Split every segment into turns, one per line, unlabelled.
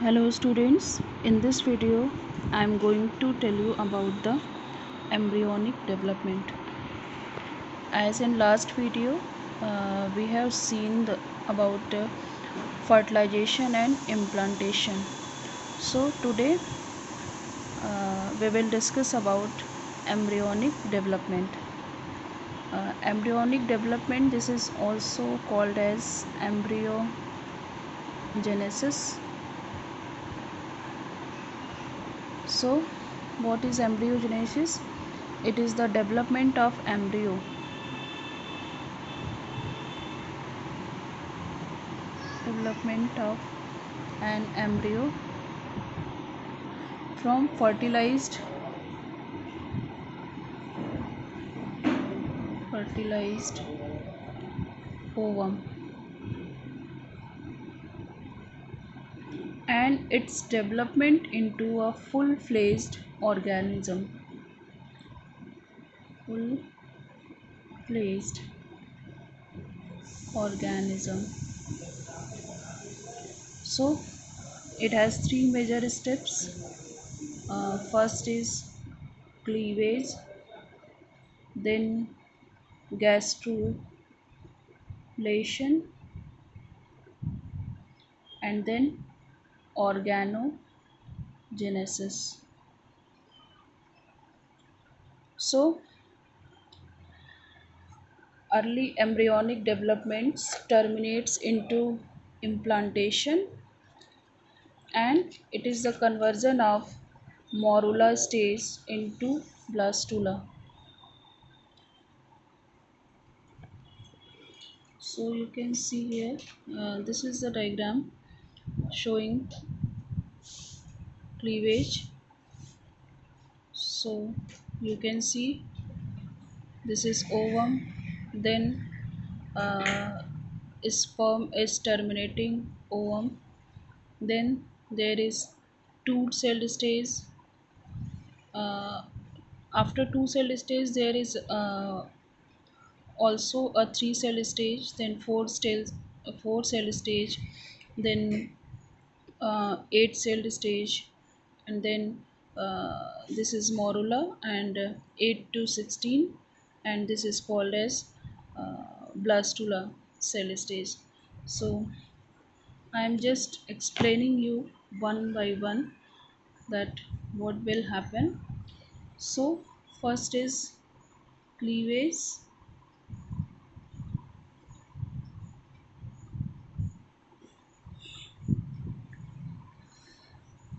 Hello students, in this video I am going to tell you about the embryonic development. As in last video we have seen about fertilization and implantation. So today we will discuss about embryonic development. Embryonic development, this is also called as embryogenesis. So what is embryogenesis? It is the development of an embryo from fertilized ovum and its development into a full-fledged organism. So it has three major steps. First is cleavage, then gastrulation, and then organogenesis. So early embryonic developments terminates into implantation, and it is the conversion of morula stage into blastula. So you can see here, this is the diagram showing cleavage. So you can see this is ovum, then uh, sperm is terminating ovum, then there is two celled stage. uh, After two cell stage there is also a three cell stage, then four cell stage, then eight celled stage, and then this is morula, and 8 to 16, and this is called as blastula cell stage. So I am just explaining you one by one that what will happen. So first is cleavage.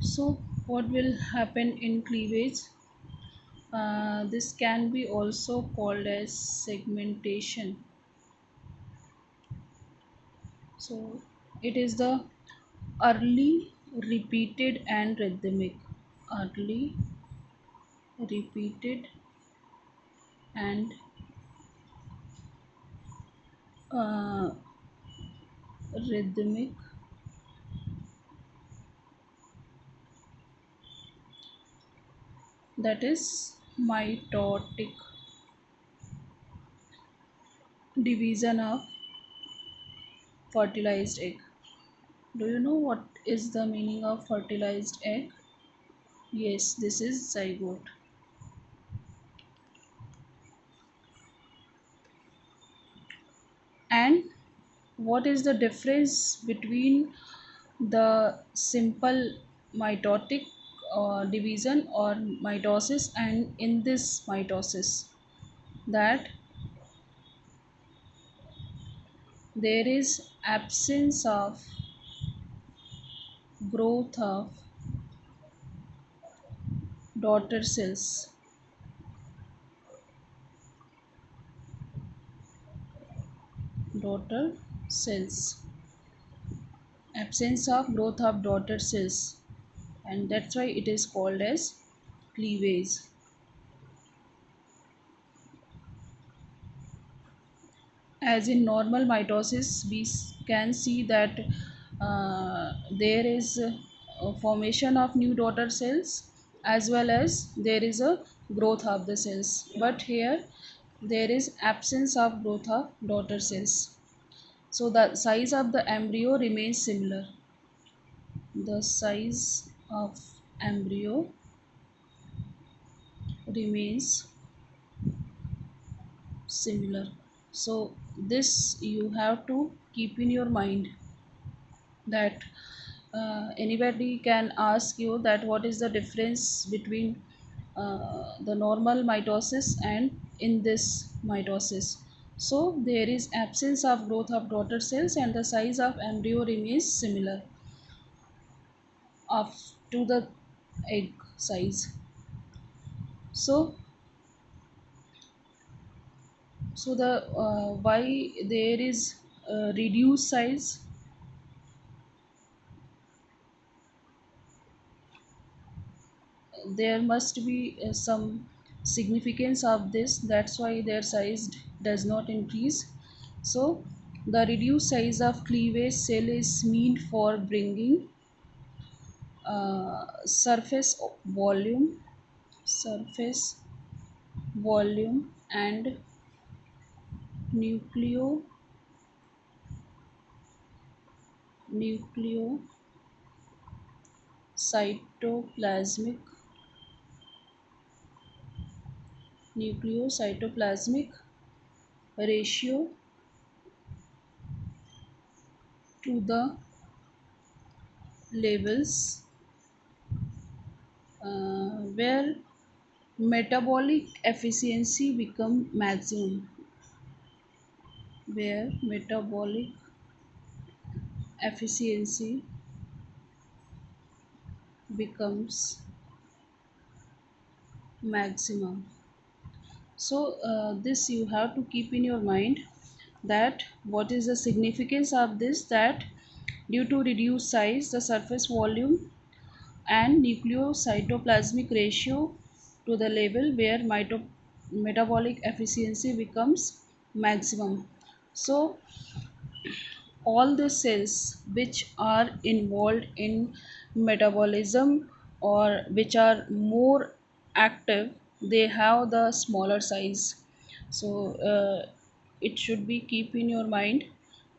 So what will happen in cleavage? This can be also called as segmentation. So it is the early, repeated and rhythmic. Early, repeated and uh, rhythmic, that is mitotic division of fertilized egg. Do you know what is the meaning of fertilized egg? Yes, this is zygote. And what is the difference between the simple mitotic division or mitosis and in this mitosis? That there is absence of growth of daughter cells. daughter cells Absence of growth of daughter cells, and that's why it is called as cleavage. As in normal mitosis we can see that there is a formation of new daughter cells as well as there is a growth of the cells, but here there is absence of growth of daughter cells, so the size of the embryo remains similar. the size of embryo remains similar. So this you have to keep in your mind, that anybody can ask you that what is the difference between the normal mitosis and in this mitosis. So there is absence of growth of daughter cells and the size of embryo remains similar of to the egg size. So the why there is reduced size, there must be some significance of this, that's why their size does not increase. So the reduced size of cleavage cell is meant for bringing surface volume, surface volume and nucleo nucleocytoplasmic nucleocytoplasmic ratio to the levels where metabolic efficiency become maximum, where metabolic efficiency becomes maximum. So this you have to keep in your mind, that what is the significance of this, that due to reduced size the surface volume and nucleocytoplasmic ratio to the level where metabolic efficiency becomes maximum. So all the cells which are involved in metabolism or which are more active, they have the smaller size. So it should be keep in your mind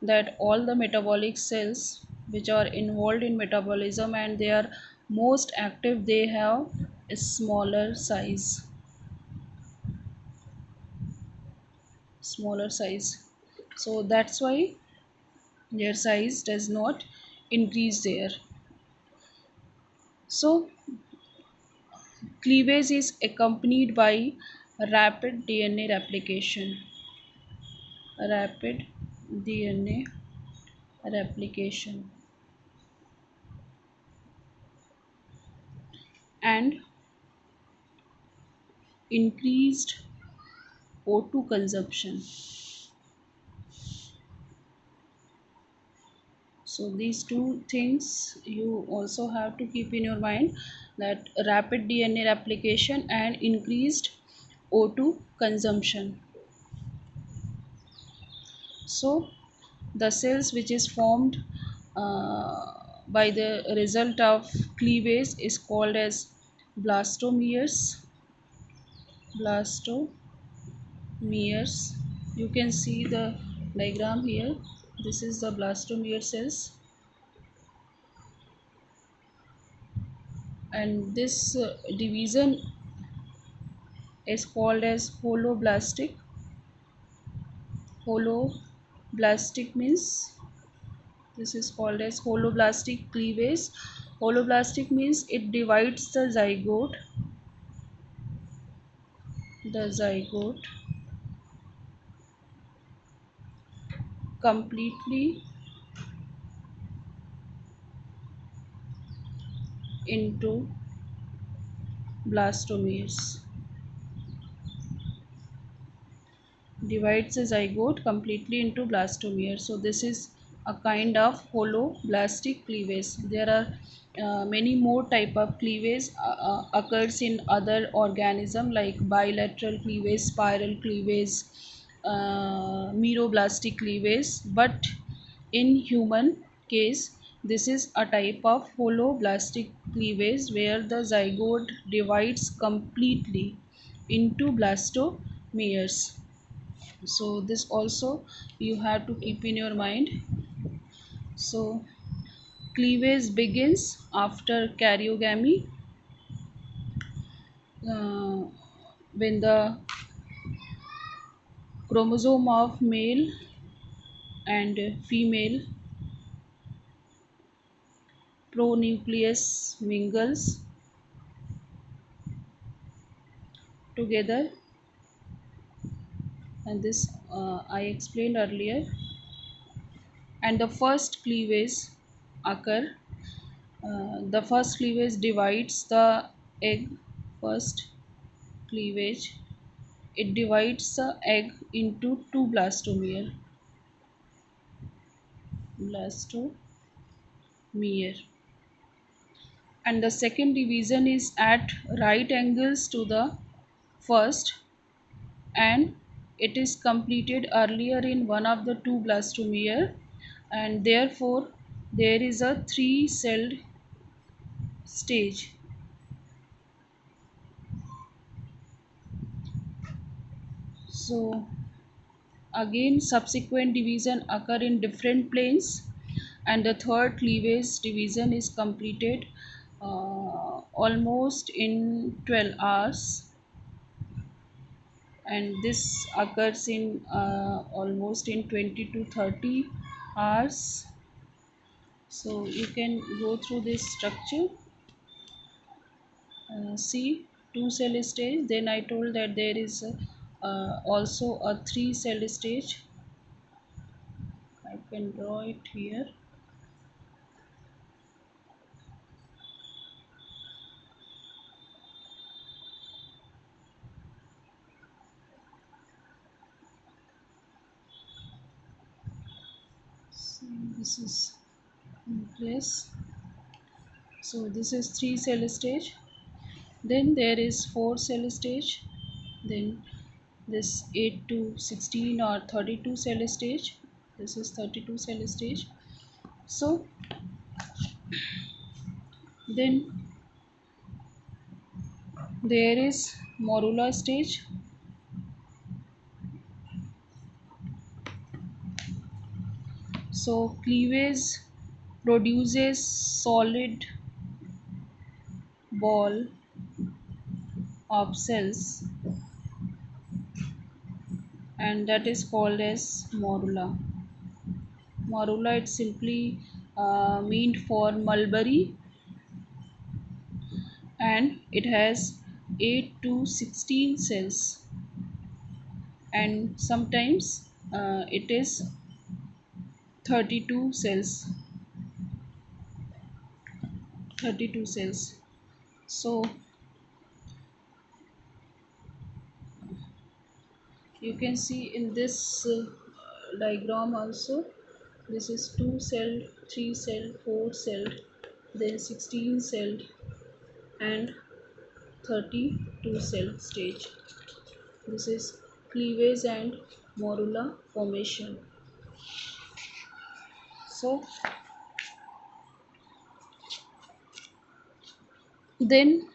that all the metabolic cells which are involved in metabolism and they are most active, they have a smaller size. So that's why their size does not increase there. So cleavage is accompanied by rapid DNA replication, rapid DNA replication and increased O2 consumption. So these two things you also have to keep in your mind, that rapid DNA replication and increased O2 consumption. So the cells which is formed by the result of cleavage is called as blastomeres. Blastomeres, you can see the diagram here, this is the blastomere cells, and this division is called as holoblastic means, this is called as holoblastic cleavage. Holoblastic means it divides the zygote completely into blastomeres, divides the zygote completely into blastomere. So this is a kind of holoblastic cleavage. There are many more type of cleavage occurs in other organism like bilateral cleavage, spiral cleavage, meroblastic cleavage, but in human case this is a type of holoblastic cleavage where the zygote divides completely into blastomeres. So this also you have to keep in your mind. So cleavage begins after karyogamy, uh, when the chromosome of male and female pronucleus mingles together, and this I explained earlier, and the first cleavage occur. The first cleavage divides the egg. First cleavage, it divides the egg into two blastomere, and the second division is at right angles to the first, and it is completed earlier in one of the two blastomere, and therefore there is a three-celled stage. So again subsequent division occur in different planes, and the third cleavage division is completed almost in 12 hours, and this occurs in almost in 20 to 30 hours. So you can go through this structure. See, two cell stage, then I told that there is also a three cell stage. I can draw it here. So this is in place. So this is three cell stage, then there is four cell stage, then this 8 to 16 or 32 cell stage, this is 32 cell stage. So then there is morula stage. So cleavage produces solid ball of cells, and that is called as morula. Morula, it simply meant for mulberry, and it has 8 to 16 cells, and sometimes it is 32 cells. 32 cells. So you can see in this diagram also, this is 2 cell, 3 cell, 4 cell, then 16 cell, and 32 cell stage. This is cleavage and morula formation. So then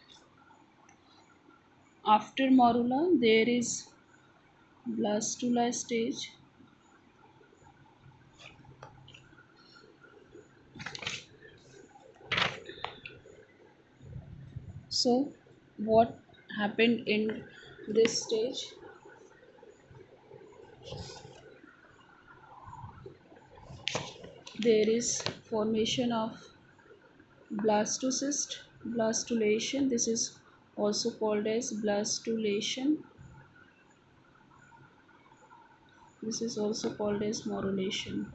after morula there is blastula stage. So what happened in this stage? There is formation of blastocyst, blastulation. This is also called as blastulation. This is also called as morulation.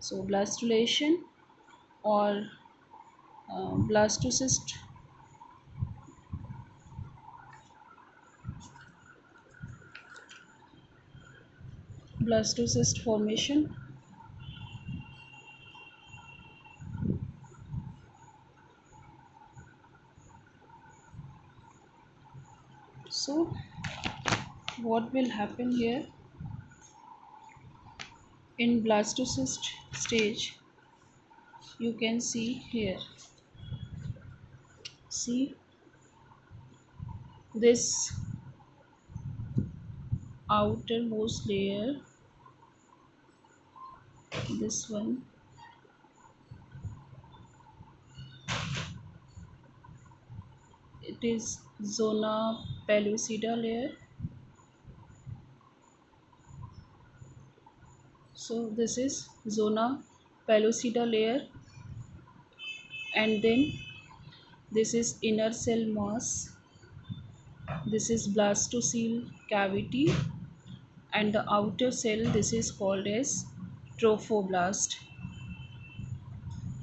So blastulation or blastocyst, blastocyst formation. So what will happen here in blastocyst stage? You can see here. See this outermost layer This one, it is zona pellucida layer. So this is zona pellucida layer, and then this is inner cell mass. This is blastocele cavity, and the outer cell, this is called as trophoblast.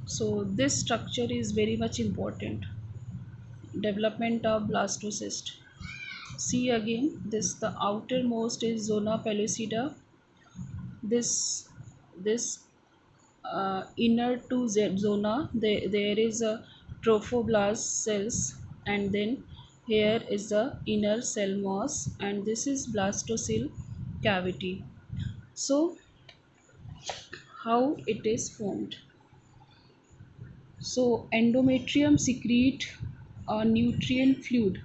So this structure is very much important. Development of blastocyst. See again, this the outermost is zona pellucida. This inner to zona, there is a trophoblast cells, and then here is the inner cell mass, and this is blastocele cavity. So how it is formed? So endometrium secrete a nutrient fluid.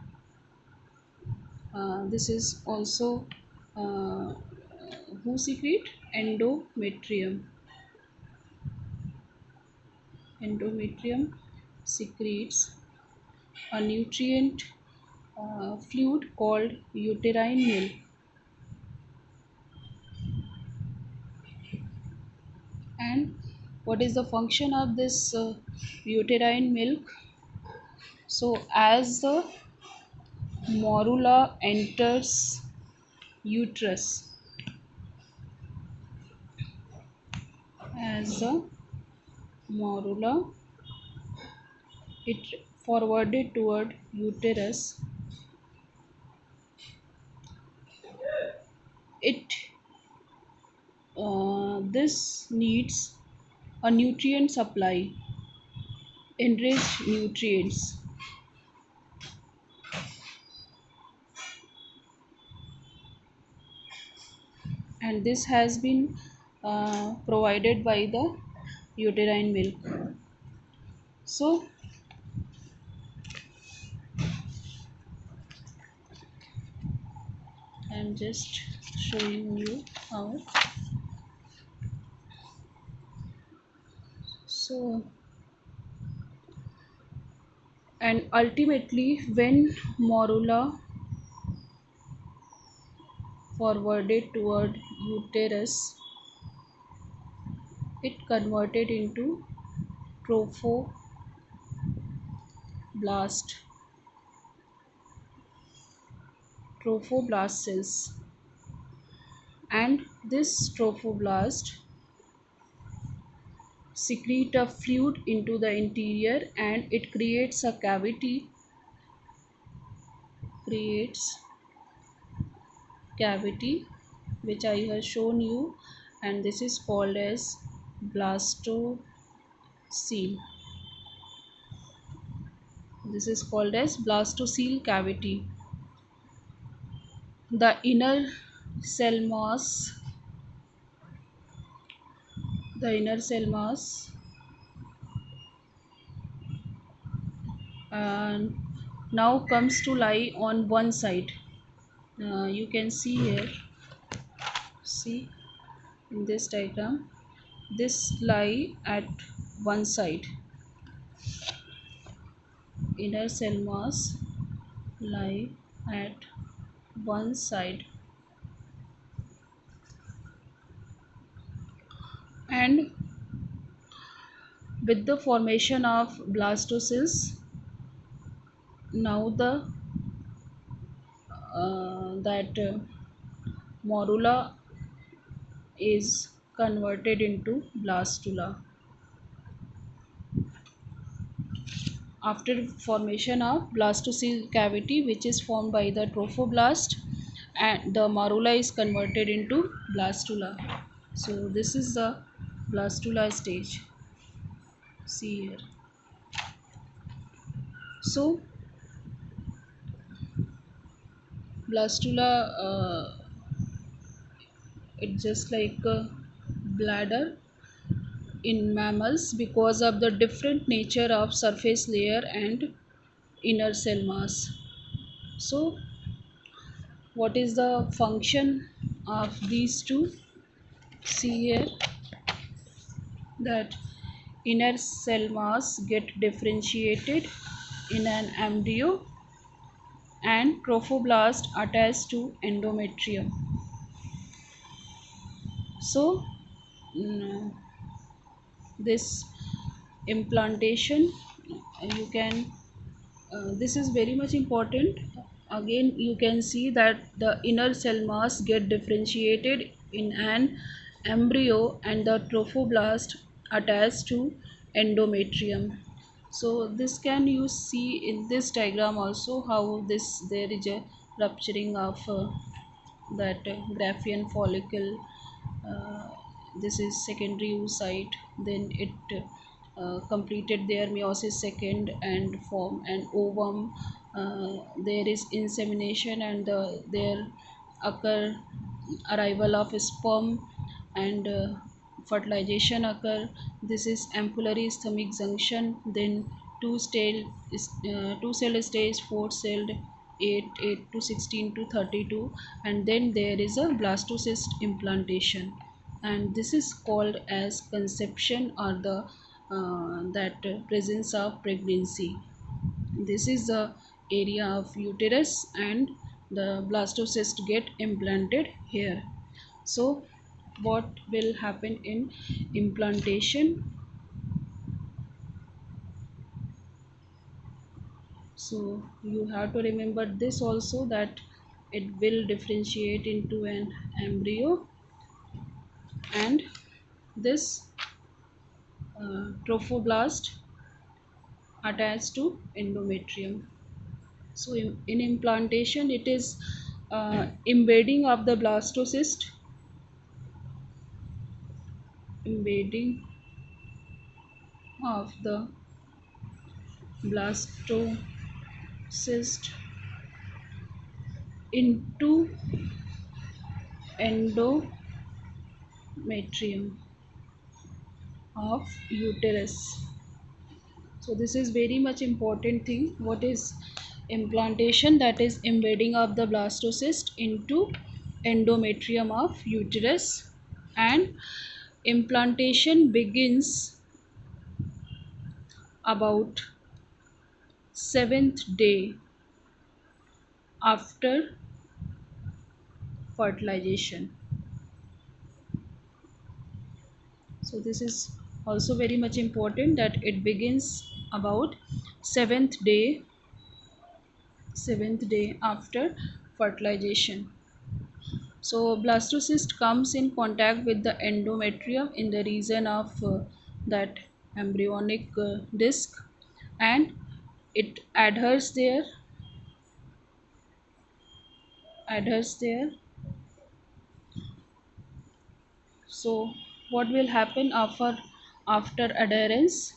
This is also uh, who secrete? Endometrium. Endometrium secretes a nutrient fluid called uterine milk. And what is the function of this uterine milk? So as the morula enters uterus, as the morula it forwarded toward uterus, it this needs a nutrient supply, enriched nutrients, and this has been provided by the uterine milk. So I'm just showing you how. So, and ultimately when morula forwarded toward uterus, it converted into trophoblast trophoblast cells, and this trophoblast secrete a fluid into the interior, and it creates cavity which I have shown you, and this is called as blastocele. This is called as blastocele cavity. The inner cell mass, the inner cell mass, and now comes to lie on one side. You can see here, see in this diagram, this lie at one side. Inner cell mass lie at one side, and with the formation of blastocysts, now the that morula is converted into blastula. After formation of blastocele cavity, which is formed by the trophoblast, and the morula is converted into blastula. So this is the blastula stage. See here. So blastula, it's just like a bladder in mammals because of the different nature of surface layer and inner cell mass. So what is the function of these two? See here, that inner cell mass get differentiated in an embryo and trophoblast attached to endometrium. So this implantation, you can this is very much important. Again, you can see that the inner cell mass get differentiated in an embryo and the trophoblast attached to endometrium. So this can you see in this diagram also how this there is a rupturing of that Graafian follicle. uh, this is secondary oocyte, then it completed their meiosis second and form an ovum. There is insemination and there occur arrival of sperm and fertilization occur. This is ampullary ischemic junction, then two cell stage, four celled, 8 to 16 to 32, and then there is a blastocyst implantation, and this is called as conception or the that presence of pregnancy. This is the area of uterus and the blastocyst get implanted here. So what will happen in implantation? So you have to remember this also, that it will differentiate into an embryo and this trophoblast attached to endometrium. So in implantation, it is embedding of the blastocyst, embedding of the blastocyst into endometrium of uterus. So this is very much important thing. What is implantation? That is embedding of the blastocyst into endometrium of uterus, and implantation begins about seventh day after fertilization. So this is also very much important, that it begins about seventh day seventh day after fertilization. So blastocyst comes in contact with the endometrium in the region of that embryonic disc, and it adheres there. So what will happen after adherence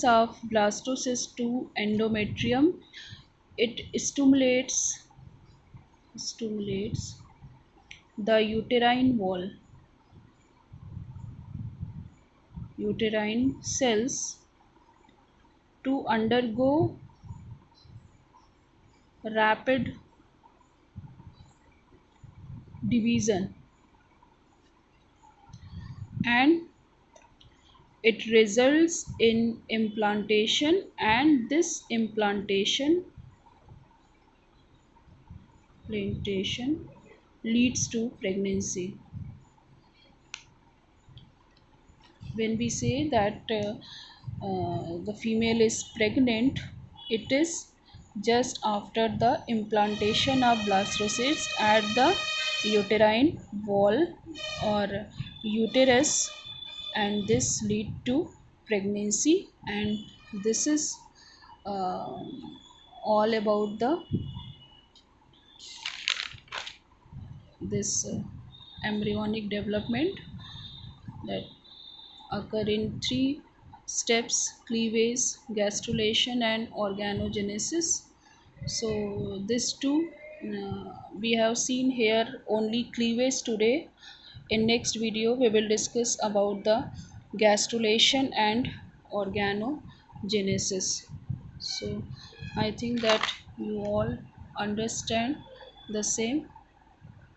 of blastocyst to endometrium? It stimulates the uterine cells to undergo rapid division, and it results in implantation, and this implantation leads to pregnancy. When we say that the female is pregnant, it is just after the implantation of blastocyst at the uterine wall or uterus, and this lead to pregnancy. And this is uh, all about the this embryonic development that occur in three steps: cleavage, gastrulation, and organogenesis. So these two we have seen here only cleavage today. In next video we will discuss about the gastrulation and organogenesis. So I think that you all understand the same.